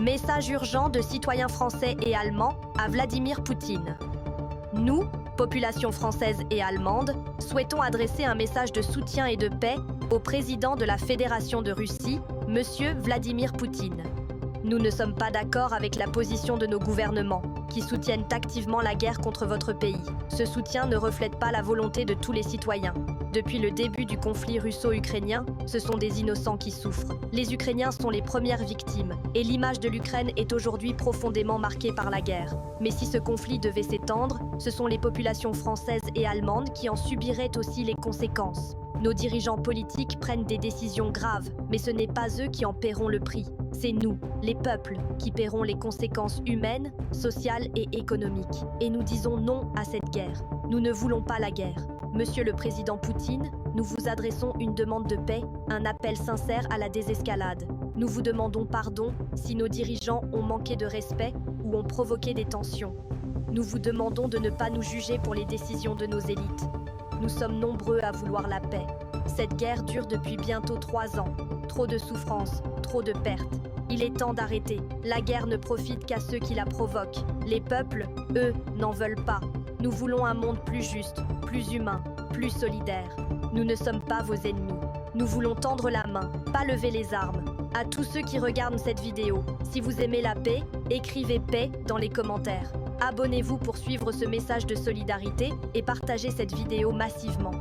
Message urgent de citoyens français et allemands à Vladimir Poutine. Nous, population française et allemande, souhaitons adresser un message de soutien et de paix au président de la Fédération de Russie, Monsieur Vladimir Poutine. Nous ne sommes pas d'accord avec la position de nos gouvernements, qui soutiennent activement la guerre contre votre pays. Ce soutien ne reflète pas la volonté de tous les citoyens. Depuis le début du conflit russo-ukrainien, ce sont des innocents qui souffrent. Les Ukrainiens sont les premières victimes, et l'image de l'Ukraine est aujourd'hui profondément marquée par la guerre. Mais si ce conflit devait s'étendre, ce sont les populations françaises et allemandes qui en subiraient aussi les conséquences. Nos dirigeants politiques prennent des décisions graves, mais ce n'est pas eux qui en paieront le prix. C'est nous, les peuples, qui paierons les conséquences humaines, sociales et économiques. Et nous disons non à cette guerre. Nous ne voulons pas la guerre. Monsieur le Président Poutine, nous vous adressons une demande de paix, un appel sincère à la désescalade. Nous vous demandons pardon si nos dirigeants ont manqué de respect ou ont provoqué des tensions. Nous vous demandons de ne pas nous juger pour les décisions de nos élites. Nous sommes nombreux à vouloir la paix. Cette guerre dure depuis bientôt 3 ans. Trop de souffrances, trop de pertes. Il est temps d'arrêter. La guerre ne profite qu'à ceux qui la provoquent. Les peuples, eux, n'en veulent pas. Nous voulons un monde plus juste, plus humain, plus solidaire. Nous ne sommes pas vos ennemis. Nous voulons tendre la main, pas lever les armes. À tous ceux qui regardent cette vidéo, si vous aimez la paix, écrivez paix dans les commentaires. Abonnez-vous pour suivre ce message de solidarité et partagez cette vidéo massivement.